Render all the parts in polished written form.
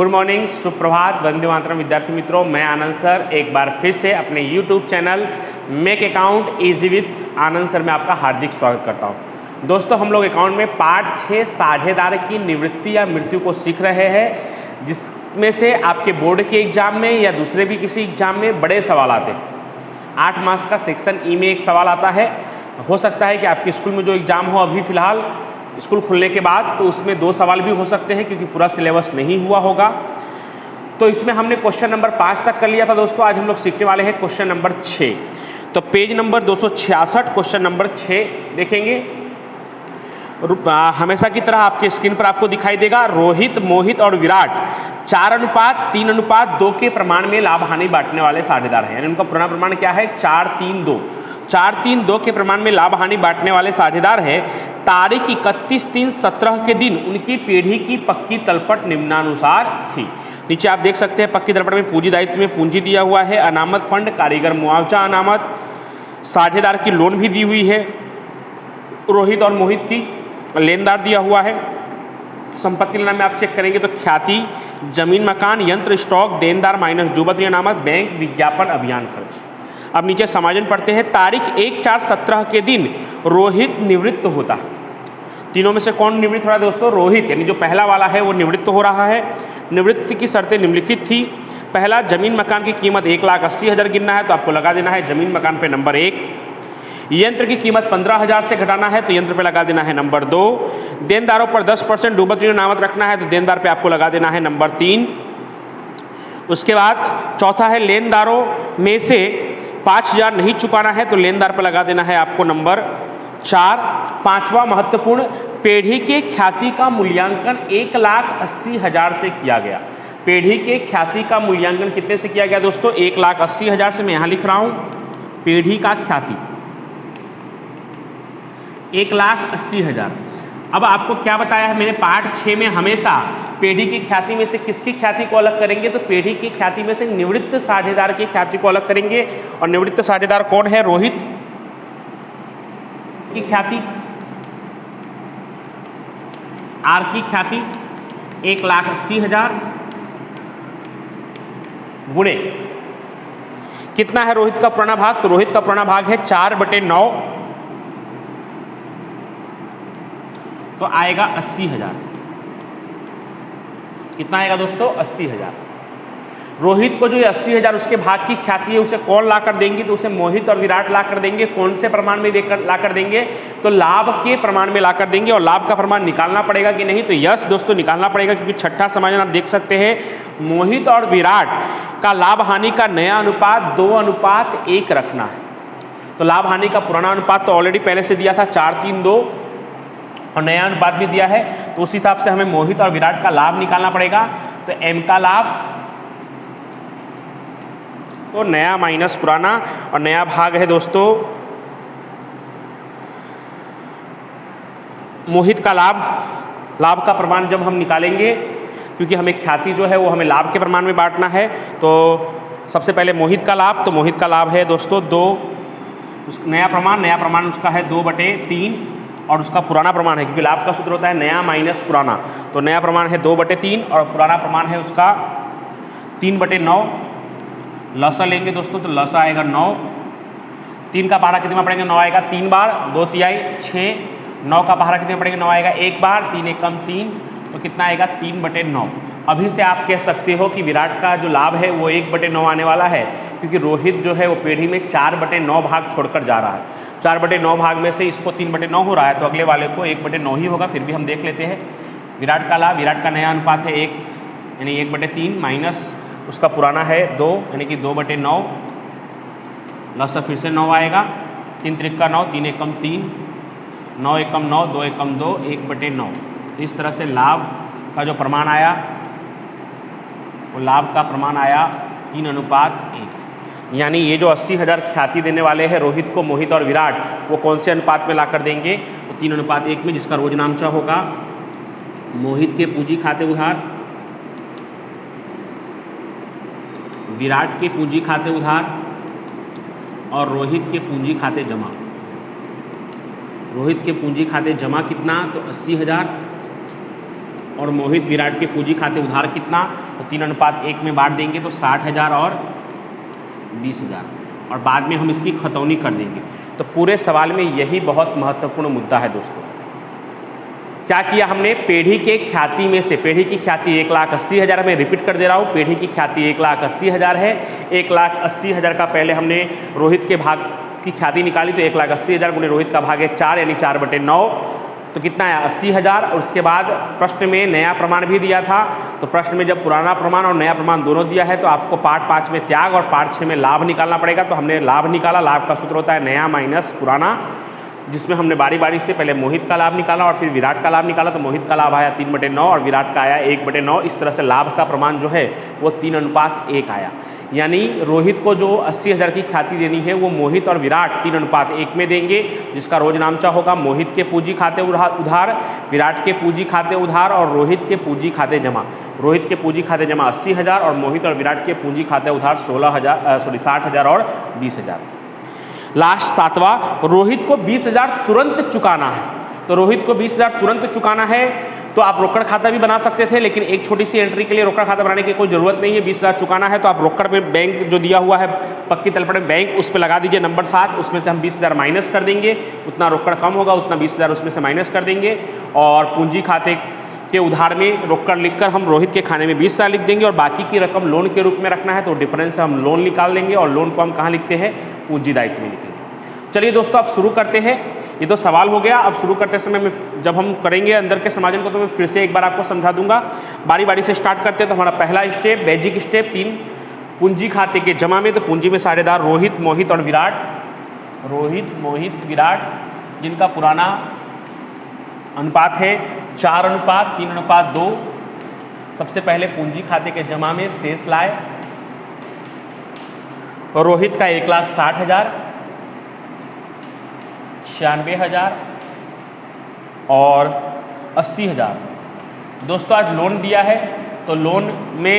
Good morning, सुप्रभात, वंदे मातरम विद्यार्थी मित्रों। मैं आनंद सर एक बार फिर से अपने YouTube channel make account easy with Anand sir में आपका हार्दिक स्वागत करता हूं। दोस्तों, हम लोग अकाउंट में पार्ट 6 साझेदार की निवृत्ति या मृत्यु को सीख रहे हैं, जिसमें से आपके बोर्ड के एग्जाम में या दूसरे भी किसी एग्जाम में बड़े सवाल आते हैं। 8 मार्क्स का सेक्शन ई में एक सवाल आता है। हो सकता है कि आपके स्कूल में जो एग्जाम हो अभी फिलहाल स्कूल खुलने के बाद, तो उसमें 2 सवाल भी हो सकते हैं क्योंकि पूरा सिलेबस नहीं हुआ होगा। तो इसमें हमने क्वेश्चन नंबर 5 तक कर लिया था दोस्तों। आज हम लोग सीखने वाले हैं क्वेश्चन नंबर 6। तो पेज नंबर 266 क्वेश्चन नंबर 6 देखेंगे। हमेशा की तरह आपके स्क्रीन पर आपको दिखाई देगा रोहित, मोहित और विराट 4:3:2 के प्रमाण में लाभ हानि बांटने वाले साझेदार हैं। यानी उनका पुराना प्रमाण क्या है? 4:3:2। 4:3:2 के प्रमाण में लाभ हानि बांटने वाले साझेदार हैं। तारीख 31/3/17 के दिन उनकी पीढ़ी की पक्की तलपट निम्नानुसार थी। नीचे आप देख सकते हैं पक्की तलपट में पूंजी दायित्व में पूंजी दिया हुआ है, अनामत फंड, कारीगर मुआवजा अनामत, साझेदार की लोन भी दी हुई है, रोहित और मोहित की लेनदार दिया हुआ है। संपत्ति लेना में आप चेक करेंगे तो ख्याति, जमीन मकान, यंत्र, स्टॉक, देनदार माइनस डूबत्री अनामत, बैंक, विज्ञापन, अभियान खर्च। अब नीचे समायोजन पढ़ते हैं। तारीख 1/4/17 के दिन रोहित निवृत्त होता है। तीनों में से कौन निवृत्त हो रहा है दोस्तों? रोहित, यानी जो पहला वाला है वो निवृत्त हो रहा है। निवृत्ति की शर्तें निम्नलिखित थी। पहला, जमीन मकान की कीमत 1,80,000 गिनना है, तो आपको लगा देना है जमीन मकान पे नंबर 1। यंत्र की कीमत 15,000 से घटाना है, तो यंत्र पे लगा देना है नंबर 2। देनदारों पर 10% डूबत्री अनामत रखना है, तो देनदार पे आपको लगा देना है नंबर 3। उसके बाद चौथा है लेनदारों में से 5,000 नहीं चुकाना है, तो लेनदार पे लगा देना है आपको नंबर 4। पांचवा महत्वपूर्ण, पीढ़ी के ख्याति का मूल्यांकन 1,80,000 से किया गया। पीढ़ी के ख्याति का मूल्यांकन कितने से किया गया दोस्तों? 1,80,000 से। मैं यहाँ लिख रहा हूँ पीढ़ी का ख्याति 1,80,000। अब आपको क्या बताया है मैंने? पार्ट 6 में हमेशा पीढ़ी की ख्याति में से किसकी ख्याति को अलग करेंगे? तो पीढ़ी की ख्याति में से निवृत्त साझेदार की ख्याति को अलग करेंगे। और निवृत्त साझेदार कौन है? रोहित की ख्याति, आर की ख्याति 1,80,000 गुणे कितना है रोहित का पुराना भाग? तो रोहित का पुराना भाग है 4/9, तो आएगा 80,000। कितना आएगा दोस्तों? 80,000। रोहित को जो 80,000 उसके भाग की ख्याति है, उसे कौन ला कर देंगे? तो उसे मोहित और विराट ला कर देंगे। कौन से प्रमाण में देकर ला कर देंगे? तो लाभ के प्रमाण में ला कर देंगे। और लाभ का प्रमाण निकालना पड़ेगा कि नहीं? तो यस दोस्तों, निकालना पड़ेगा, क्योंकि छठा समायोजन आप देख सकते हैं मोहित और विराट का लाभ हानि का नया अनुपात 2:1 रखना है। तो लाभ हानि का पुराना अनुपात तो ऑलरेडी पहले से दिया था 4:3:2, और नया अनुपात भी दिया है। तो उस हिसाब से हमें मोहित और विराट का लाभ निकालना पड़ेगा। तो एम का लाभ तो नया माइनस पुराना, और नया भाग है दोस्तों मोहित का लाभ। लाभ का प्रमाण जब हम निकालेंगे, क्योंकि हमें ख्याति जो है वो हमें लाभ के प्रमाण में बांटना है, तो सबसे पहले मोहित का लाभ। तो मोहित का लाभ है दोस्तों 2। नया प्रमाण उसका है 2/3, और उसका पुराना प्रमाण है, क्योंकि लाभ का सूत्र होता है नया माइनस पुराना। तो नया प्रमाण है 2/3 और पुराना प्रमाण है उसका 3/9। लसा लेंगे दोस्तों, तो लसा आएगा 9। 3 का पहाड़ा कितने में पड़ेगा? 9 आएगा 3 बार, 2 तिहाई 6। 9 का पहाड़ा कितने में पड़ेगा? 9 आएगा 1 बार, 3 एकम 3, तो कितना आएगा? 3/9। अभी से आप कह सकते हो कि विराट का जो लाभ है वो 1/9 आने वाला है, क्योंकि रोहित जो है वो पीढ़ी में 4/9 भाग छोड़कर जा रहा है। 4/9 भाग में से इसको 3/9 हो रहा है, तो अगले वाले को 1/9 ही होगा। फिर भी हम देख लेते हैं विराट का लाभ। विराट का नया अनुपात है 1, यानी 1/3 माइनस उसका पुराना है 2, यानी कि 2/9। लसा फिर से 9 आएगा, 3 त्रिका 9, 3 एकम 3, 9 एकम 9, 2 एकम 2, 1/9। इस तरह से लाभ का जो प्रमाण आया वो लाभ का प्रमाण आया 3:1। यानी ये जो 80,000 ख्याति देने वाले हैं रोहित को, मोहित और विराट, वो कौन से अनुपात में ला कर देंगे? तो 3:1 में, जिसका रोज नामचा होगा मोहित के पूंजी खाते उधार, विराट के पूंजी खाते उधार और रोहित के पूंजी खाते जमा। रोहित के पूंजी खाते जमा कितना? तो 80,000 और मोहित विराट के पूंजी खाते उधार कितना, तो 3:1 में बांट देंगे तो 60,000 और 20,000, और बाद में हम इसकी खतौनी कर देंगे। तो पूरे सवाल में यही बहुत महत्वपूर्ण मुद्दा है दोस्तों। क्या किया हमने, पेढ़ी के ख्याति में से, पेढ़ी की ख्याति 1,80,000, मैं रिपीट कर दे रहा हूँ, पेढ़ी की ख्याति 1,80,000 है। 1,80,000 का पहले हमने रोहित के भाग की ख्याति निकाली, तो 1,80,000 गुणे रोहित का भाग है 4 यानी 4/9, तो कितना है 80,000। और उसके बाद प्रश्न में नया प्रमाण भी दिया था, तो प्रश्न में जब पुराना प्रमाण और नया प्रमाण दोनों दिया है तो आपको पार्ट 5 में त्याग और पार्ट 6 में लाभ निकालना पड़ेगा। तो हमने लाभ निकाला, लाभ का सूत्र होता है नया माइनस पुराना, जिसमें हमने बारी बारी से पहले मोहित का लाभ निकाला और फिर विराट का लाभ निकाला। तो मोहित का लाभ आया 3/9 और विराट का आया 1/9। इस तरह से लाभ का प्रमाण जो है वो 3:1 आया। यानी रोहित को जो 80,000 की ख्याति देनी है वो मोहित और विराट 3:1 में देंगे, जिसका रोज नामचा होगा मोहित के पूंजी खाते उधार, विराट के पूंजी खाते उधार और रोहित के पूंजी खाते जमा। रोहित के पूंजी खाते जमा 80,000 और मोहित और विराट के पूंजी खाते उधार 60,000 और 20,000। लास्ट 7वां, रोहित को 20,000 तुरंत चुकाना है। तो रोहित को 20,000 तुरंत चुकाना है तो आप रोकड़ खाता भी बना सकते थे, लेकिन एक छोटी सी एंट्री के लिए रोकड़ खाता बनाने की कोई ज़रूरत नहीं है। 20,000 चुकाना है तो आप रोकड़ पे बैंक जो दिया हुआ है पक्की तलपट में बैंक, उस पर लगा दीजिए नंबर 7, उसमें से हम 20,000 माइनस कर देंगे, उतना रोकड़ कम होगा उतना 20,000 उसमें से माइनस कर देंगे। और पूंजी खाते के उधार में रोकड़ लिखकर हम रोहित के खाने में 20,000 लिख देंगे और बाकी की रकम लोन के रूप में रखना है तो डिफरेंस हम लोन निकाल लेंगे और लोन को हम कहाँ लिखते हैं, पूंजी दायित्व में लिखेंगे। चलिए दोस्तों अब शुरू करते हैं। ये तो सवाल हो गया। अब शुरू करते समय में जब हम करेंगे अंदर के समाजन को तो मैं फिर से एक बार आपको समझा दूंगा। बारी बारी से स्टार्ट करते हैं। तो हमारा पहला स्टेप, बेसिक स्टेप 3, पूंजी खाते के जमा में। तो पूंजी में साझेदार रोहित, मोहित और विराट, रोहित, मोहित, विराट, जिनका पुराना अनुपात है 4:3:2। सबसे पहले पूंजी खाते के जमा में शेष लाए। और रोहित का 1,60,000, 96,000 और 80,000। दोस्तों आज लोन दिया है तो लोन में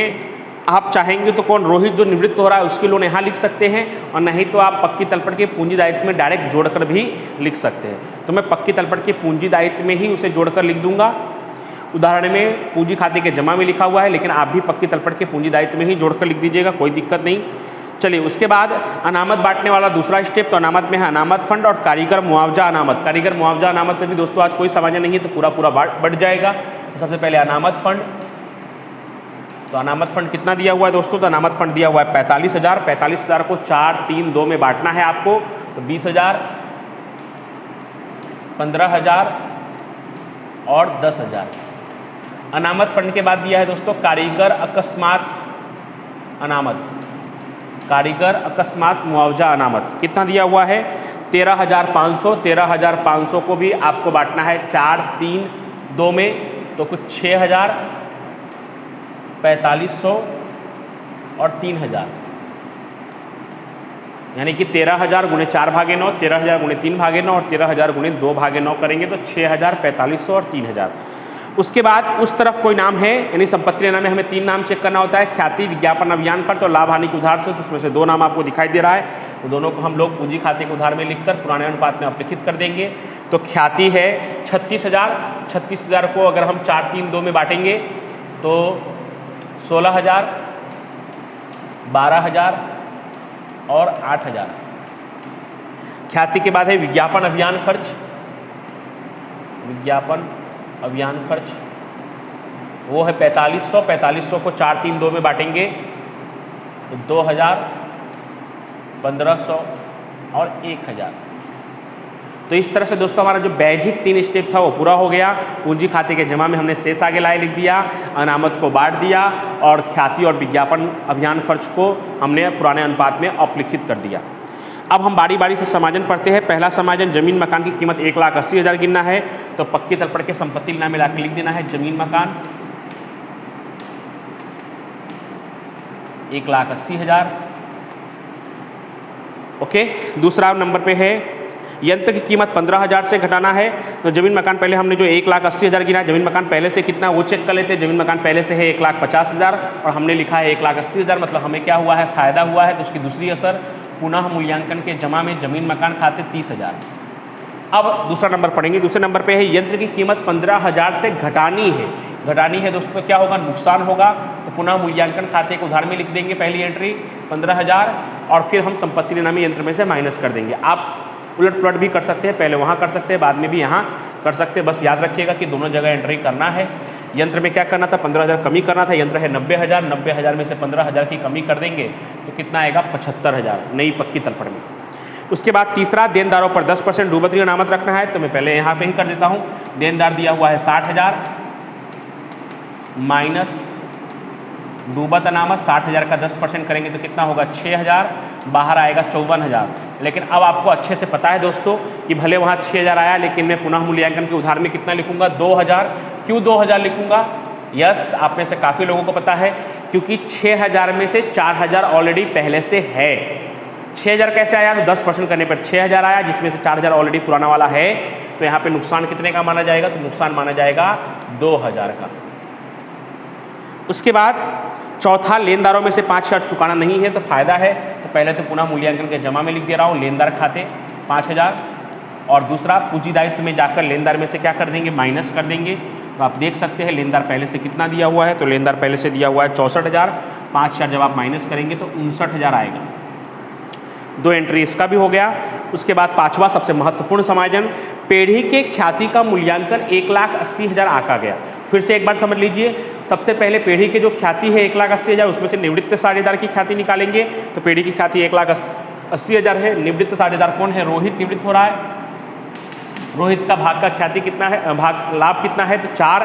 आप चाहेंगे तो कौन, रोहित जो निवृत्त हो रहा है उसकी लोन यहाँ लिख सकते हैं, और नहीं तो आप पक्की तलपट के पूंजी दायित्व में डायरेक्ट जोड़कर भी लिख सकते हैं। तो मैं पक्की तलपट के पूंजी दायित्व में ही उसे जोड़कर लिख दूंगा। उदाहरण में पूंजी खाते के जमा में लिखा हुआ है, लेकिन आप भी पक्की तलपट के पूंजी दायित्व में ही जोड़कर लिख दीजिएगा, कोई दिक्कत नहीं। चलिए उसके बाद अनामत बांटने वाला दूसरा स्टेप। तो अनामत में है अनामत फंड और कारीगर मुआवजा अनामत। कारीगर मुआवजा अनामत में भी दोस्तों आज कोई समझ नहीं है तो पूरा बढ़ जाएगा। तो सबसे पहले अनामत फंड। तो अनामत फंड कितना दिया हुआ है दोस्तों, तो अनामत फंड दिया हुआ है 45,000। 45,000 को 4, 3, 2 में बांटना है आपको। तो 20,000, 15,000 और 10,000। अनामत फंड के बाद दिया है दोस्तों कारीगर अकस्मात अनामत, कारीगर अकस्मात मुआवजा अनामत। कितना दिया हुआ है 13,500। 13,500 को भी आपको बांटना है 4, 3, 2 में। तो कुछ 6,000, 4500 और 3,000, यानी कि 13,000 गुणे 4/9, 13,000 गुणे 3/9 और 13,000 गुणे 2/9 करेंगे तो 6,000, 4500 और 3,000। उसके बाद उस तरफ कोई नाम है, यानी संपत्ति नाम में हमें 3 नाम चेक करना होता है, ख्याति, विज्ञापन, अभियान खर्च और लाभ हानि के उधार से। उसमें से 2 नाम आपको दिखाई दे रहा है, तो दोनों को हम लोग पूंजी खाते के उधार में लिखकर पुराने अनुपात में अपलिखित कर देंगे। तो ख्याति है 36,000। 36,000 को अगर हम 4, 3, 2 में बांटेंगे तो 16,000, 12,000 और 8,000। ख्याति के बाद है विज्ञापन अभियान खर्च। विज्ञापन अभियान खर्च वो है 4500। 4500 को 4, 3, 2 में बांटेंगे तो 2,000, 1,500 और 1,000। तो इस तरह से दोस्तों हमारा जो बेसिक 3 स्टेप था वो पूरा हो गया। पूंजी खाते के जमा में हमने शेष आगे लाए लिख दिया, अनामत को बांट दिया और ख्याति और विज्ञापन अभियान खर्च को हमने पुराने अनुपात में अपलिखित कर दिया। अब हम बारी बारी से समाजन पढ़ते हैं। पहला समाजन, जमीन मकान की कीमत 1,80,000 गिनना है। तो पक्की तलपट के संपत्ति नाम में लाके लिख देना है जमीन मकान 1,80,000। ओके, दूसरा नंबर पे है यंत्र की कीमत 15,000 से घटाना है। तो जमीन मकान पहले हमने जो 1,80,000 गिना है, जमीन मकान पहले से कितना वो चेक कर लेते हैं। जमीन मकान पहले से है 1,50,000 और हमने लिखा है 1,80,000, मतलब हमें क्या हुआ है, फायदा हुआ है। तो उसकी दूसरी असर पुनः मूल्यांकन के जमा में जमीन मकान खाते 30,000। अब दूसरा नंबर पढ़ेंगे। दूसरे नंबर पे है यंत्र की कीमत 15,000 से घटानी है दोस्तों, तो क्या होगा, नुकसान होगा। तो पुनः मूल्यांकन खाते के उधार में लिख देंगे पहली एंट्री 15,000 और फिर हम संपत्ति नामी यंत्र में से माइनस कर देंगे। आप उलट पुलट भी कर सकते हैं, पहले वहाँ कर सकते हैं, बाद में भी यहाँ कर सकते हैं। बस याद रखिएगा कि दोनों जगह एंट्री करना है। यंत्र में क्या करना था, 15,000 कमी करना था। यंत्र है 90,000, 90,000 में से 15,000 की कमी कर देंगे तो कितना आएगा, 75,000 नई पक्की तलपट में। उसके बाद तीसरा, देनदारों पर 10% डूबत ऋण अनामत रखना है। तो मैं पहले यहाँ पे ही कर देता हूँ। देनदार दिया हुआ है 60,000 माइनस डूबत अनामत 60,000 का 10% करेंगे तो कितना होगा, 6,000, बाहर आएगा 54,000। लेकिन अब आपको अच्छे से पता है दोस्तों कि भले वहाँ 6,000 आया, लेकिन मैं पुनः मूल्यांकन के उधार में कितना लिखूंगा, 2,000। क्यों 2,000 लिखूंगा, यस, आप में से काफ़ी लोगों को पता है, क्योंकि 6,000 में से 4,000 ऑलरेडी पहले से है। 6,000 कैसे आया, तो 10% करने पर 6,000 आया, जिसमें से 4,000 ऑलरेडी पुराना वाला है। तो यहाँ पे नुकसान कितने का माना जाएगा, तो नुकसान माना जाएगा 2,000 का। उसके बाद चौथा, लेनदारों में से 5,000 चुकाना नहीं है तो फायदा है। तो पहले तो पुनः मूल्यांकन के जमा में लिख दे रहा हूँ, लेनदार खाते 5,000 और दूसरा पूंजी दायित्व में जाकर लेनदार में से क्या कर देंगे, माइनस कर देंगे। तो आप देख सकते हैं लेनदार पहले से कितना दिया हुआ है, तो लेनदार पहले से दिया हुआ है 64,000, 5,000 जब आप माइनस करेंगे तो 59,000 आएगा। 2 एंट्री इसका भी हो गया। उसके बाद पांचवा सबसे महत्वपूर्ण समायोजन, पेढ़ी के ख्याति का मूल्यांकन 1,80,000 आका गया। फिर से एक बार समझ लीजिए, सबसे पहले पेढ़ी के जो ख्याति है 1,80,000, उसमें से निवृत्त साझेदार की ख्याति निकालेंगे। तो पेढ़ी की ख्याति 1,80,000 है, निवृत्त साझेदार कौन है, रोहित निवृत्त हो रहा है। रोहित का भाग का ख्याति कितना है, भाग लाभ कितना है, तो 4।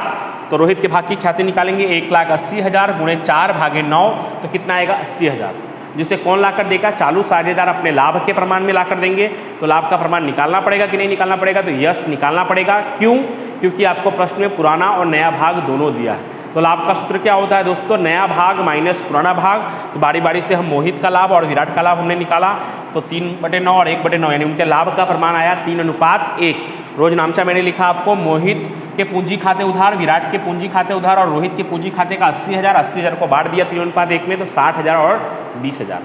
तो रोहित के भाग की ख्याति निकालेंगे 1,80,000 गुणे 4 भागे 9, तो कितना आएगा, 80,000। जिसे कौन लाकर देगा, चालू साझेदार अपने लाभ के प्रमाण में लाकर देंगे। तो लाभ का प्रमाण निकालना पड़ेगा कि नहीं निकालना पड़ेगा, तो यस निकालना पड़ेगा। क्यों, क्योंकि आपको प्रश्न में पुराना और नया भाग दोनों दिया है। तो लाभ का सूत्र क्या होता है दोस्तों, नया भाग माइनस पुराना भाग। तो बारी बारी से हम मोहित का लाभ और विराट का लाभ हमने निकाला, तो 3/9 और 1/9, यानी उनके लाभ का प्रमाण आया 3:1। रोज नामचा मैंने लिखा आपको, मोहित के पूंजी खाते उधार, विराट के पूंजी खाते उधार और रोहित के पूंजी खाते का 80,000, 80,000 को बांट दिया 3:1 में, तो 60,000 और 20,000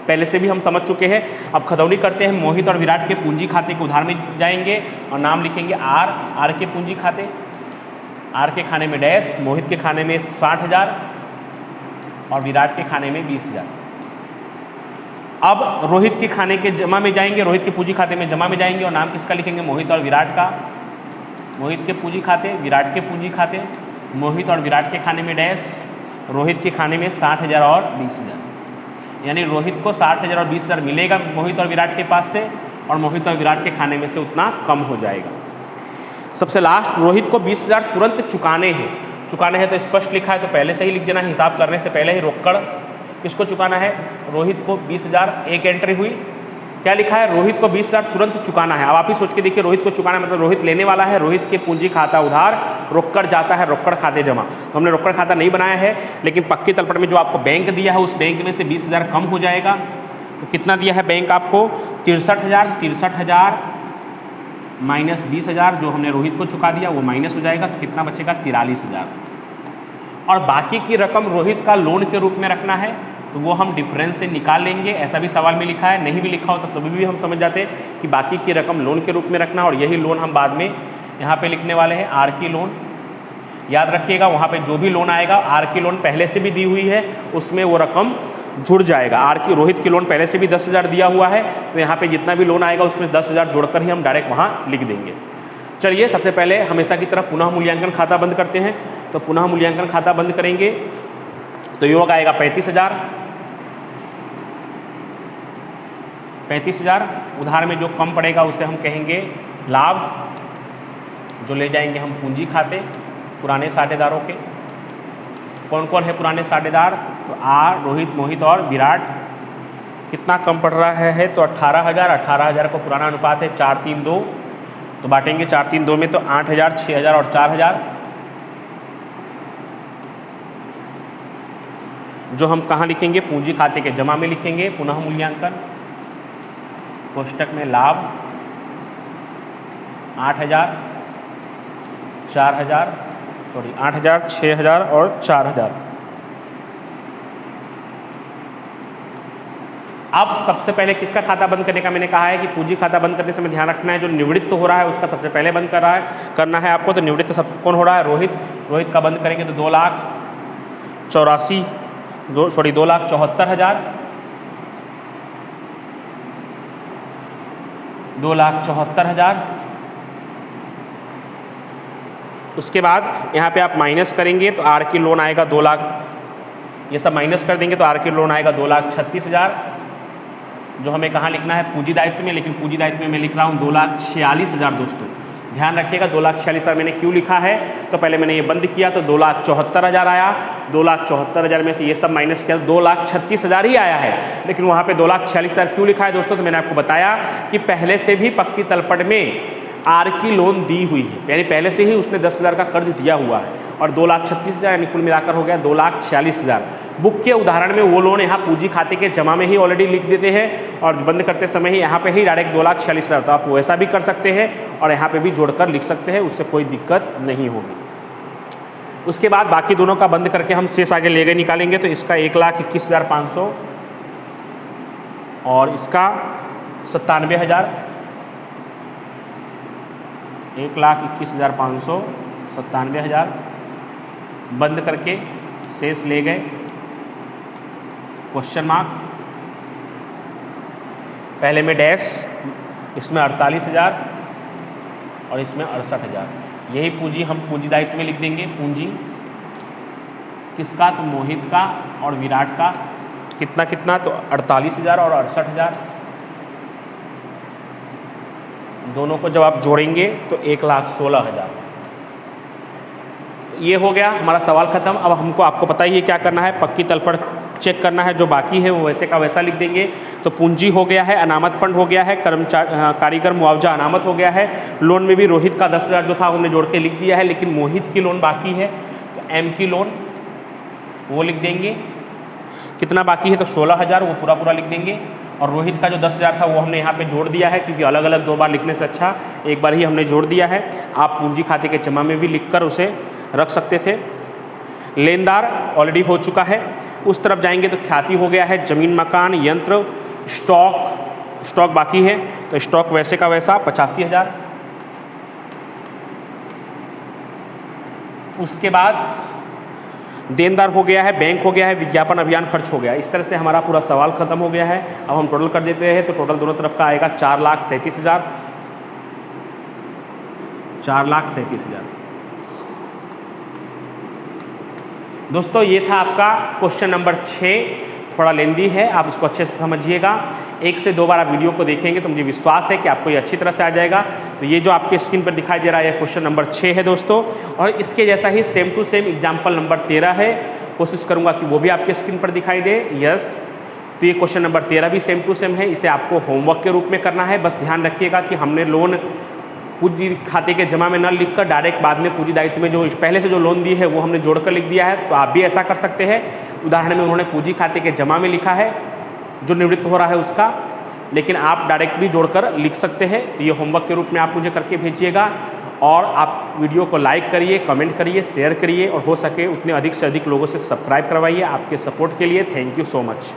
पहले से भी हम समझ चुके हैं। अब खतौनी करते हैं, मोहित और विराट के पूंजी खाते के उधार में जाएंगे और नाम लिखेंगे आर के पूंजी खाते, आर के खाने में डैश, मोहित के खाने में 60,000 और विराट के खाने में 20,000। अब रोहित के खाने के जमा में जाएंगे, रोहित के पूंजी खाते में जमा में जाएंगे और नाम किसका लिखेंगे, मोहित और विराट का। मोहित के पूंजी खाते, विराट के पूंजी खाते, मोहित और विराट के खाने में डैश, रोहित के खाने में 60,000 और 20,000। यानी रोहित को 60,000 और 20,000 मिलेगा मोहित और विराट के पास से, और मोहित और विराट के खाने में से उतना कम हो जाएगा। सबसे लास्ट, रोहित को 20,000 तुरंत चुकाने हैं तो स्पष्ट लिखा है, तो पहले से ही लिख देना, हिसाब करने से पहले ही रोकड़ किसको चुकाना है, रोहित को 20,000। एक एंट्री हुई, क्या लिखा है, रोहित को 20,000 तुरंत चुकाना है। अब आप ही सोच के देखिए, रोहित को चुकाना मतलब रोहित लेने वाला है, रोहित के पूंजी खाता उधार, रोकड़ जाता है रोकड़ खाते जमा। तो हमने रोकड़ खाता नहीं बनाया है, लेकिन पक्की तलपट में जो आपको बैंक दिया है उस बैंक में से 20,000 कम हो जाएगा। तो कितना दिया है बैंक आपको, 63,000 माइनस 20,000 जो हमने रोहित को चुका दिया वो माइनस हो जाएगा, तो कितना बचेगा, 43,000। और बाकी की रकम रोहित का लोन के रूप में रखना है, तो वो हम डिफरेंस से निकाल लेंगे। ऐसा भी सवाल में लिखा है, नहीं भी लिखा होता तो भी हम समझ जाते कि बाकी की रकम लोन के रूप में रखना, और यही लोन हम बाद में यहाँ पे लिखने वाले हैं, आर की लोन। याद रखिएगा, वहाँ पे जो भी लोन आएगा, आर की लोन पहले से भी दी हुई है, उसमें वो रकम जुड़ जाएगा। आर की रोहित की लोन पहले से भी 10,000 दिया हुआ है, तो यहाँ पे जितना भी लोन आएगा उसमें 10,000 जोड़कर ही हम डायरेक्ट वहाँ लिख देंगे। चलिए, सबसे पहले हमेशा की तरह पुनः मूल्यांकन खाता बंद करते हैं। तो पुनः मूल्यांकन खाता बंद करेंगे तो योग आएगा 35,000। उधार में जो कम पड़ेगा उसे हम कहेंगे लाभ, जो ले जाएंगे हम पूंजी खाते पुराने साझेदारों के। कौन कौन है पुराने साझेदार, तो आर, रोहित, मोहित और विराट। कितना कम पड़ रहा है, तो 18,000 को पुराना अनुपात है 4:3:2, तो बांटेंगे 4:3:2 में, तो 8,000, 6,000 और 4,000। जो हम कहाँ लिखेंगे, पूंजी खाते के जमा में लिखेंगे, पुनः मूल्यांकन कोष्टक में लाभ 8,000, 6,000 और 4,000। अब सबसे पहले किसका खाता बंद करने का मैंने कहा है कि पूंजी खाता बंद करते समय ध्यान रखना है जो निवृत्त हो रहा है उसका सबसे पहले बंद करना है आपको। तो निवृत्त सब कौन हो रहा है? रोहित का बंद करेंगे तो 2,74,000 2,74,000। उसके बाद यहाँ पे आप माइनस करेंगे तो आर की लोन आएगा 2 लाख, ये सब माइनस कर देंगे तो आर की लोन आएगा 2,36,000, जो हमें कहाँ लिखना है? पूंजी दायित्व में। लेकिन पूंजी दायित्व में मैं लिख रहा हूँ 2,46,000। दोस्तों ध्यान रखिएगा 2,46,000 मैंने क्यों लिखा है? तो पहले मैंने ये बंद किया तो 2,74,000 आया, 2,74,000 में से ये सब माइनस किया 2,36,000 ही आया है। लेकिन वहाँ पे 2,46,000 क्यों लिखा है दोस्तों? तो मैंने आपको बताया कि पहले से भी पक्की तलपट में आर की लोन दी हुई है, यानी पहले से ही उसने 10,000 का कर्ज दिया हुआ है और 2,36,000 यानी कुल मिलाकर हो गया 2,46,000। बुक के उदाहरण में वो लोन यहाँ पूंजी खाते के जमा में ही ऑलरेडी लिख देते हैं और बंद करते समय ही यहाँ पे ही डायरेक्ट 2,46,000। तो आप वैसा भी कर सकते हैं और यहाँ पे भी जोड़कर लिख सकते हैं, उससे कोई दिक्कत नहीं होगी। उसके बाद बाकी दोनों का बंद करके हम शेष आगे ले गए निकालेंगे तो इसका 1,21,500 और इसका 97,000, 1,21,500, 97,000 बंद करके शेष ले गए क्वेश्चन मार्क, पहले में डैश, इसमें 48,000 और इसमें 68,000। यही पूंजी हम पूंजी दायित्व में लिख देंगे। पूंजी किसका? तो मोहित का और विराट का। कितना कितना? तो 48,000 और 68,000। दोनों को जब आप जोड़ेंगे तो 1,16,000। ये हो गया हमारा सवाल खत्म। अब हमको आपको पता ही है क्या करना है, पक्की तलपट चेक करना है, जो बाकी है वो वैसे का वैसा लिख देंगे। तो पूंजी हो गया है, अनामत फंड हो गया है, कारीगर मुआवजा अनामत हो गया है। लोन में भी रोहित का 10,000 जो था हमने जोड़ के लिख दिया है, लेकिन मोहित की लोन बाकी है तो एम की लोन वो लिख देंगे। कितना बाकी है? तो 16,000, वो पूरा लिख देंगे। और रोहित का जो 10,000 था वो हमने यहाँ पे जोड़ दिया है, क्योंकि अलग अलग 2 बार लिखने से अच्छा एक बार ही हमने जोड़ दिया है। आप पूंजी खाते के जमा में भी लिखकर उसे रख सकते थे। लेनदार ऑलरेडी हो चुका है। उस तरफ जाएंगे तो ख्याति हो गया है, जमीन मकान यंत्र स्टॉक बाकी है तो स्टॉक वैसे का वैसा 85,000। उसके बाद देनदार हो गया है, बैंक हो गया है, विज्ञापन अभियान खर्च हो गया। इस तरह से हमारा पूरा सवाल खत्म हो गया है। अब हम टोटल कर देते हैं तो टोटल दोनों तरफ का आएगा 4,37,000, 4,37,000। दोस्तों ये था आपका क्वेश्चन नंबर 6, थोड़ा लेंदी है, आप इसको अच्छे से समझिएगा। 1 से 2 बार आप वीडियो को देखेंगे तो मुझे विश्वास है कि आपको ये अच्छी तरह से आ जाएगा। तो ये जो आपके स्क्रीन पर दिखाई दे रहा है क्वेश्चन नंबर 6 है दोस्तों, और इसके जैसा ही same to same example number 13 है। कोशिश करूँगा कि वो भी आपके स्क्रीन पर दिखाई दे। यस, तो ये क्वेश्चन नंबर 13 भी सेम टू सेम है, इसे आपको होमवर्क के रूप में करना है। बस ध्यान रखिएगा कि हमने लोन पूंजी खाते के जमा में न लिखकर डायरेक्ट बाद में पूंजी दायित्व में जो पहले से जो लोन दी है वो हमने जोड़कर लिख दिया है। तो आप भी ऐसा कर सकते हैं। उदाहरण में उन्होंने पूंजी खाते के जमा में लिखा है जो निवृत्त हो रहा है उसका, लेकिन आप डायरेक्ट भी जोड़कर लिख सकते हैं। तो ये होमवर्क के रूप में आप मुझे करके भेजिएगा, और आप वीडियो को लाइक करिए, कमेंट करिए, शेयर करिए, और हो सके उतने अधिक से अधिक लोगों से सब्सक्राइब करवाइए। आपके सपोर्ट के लिए थैंक यू सो मच।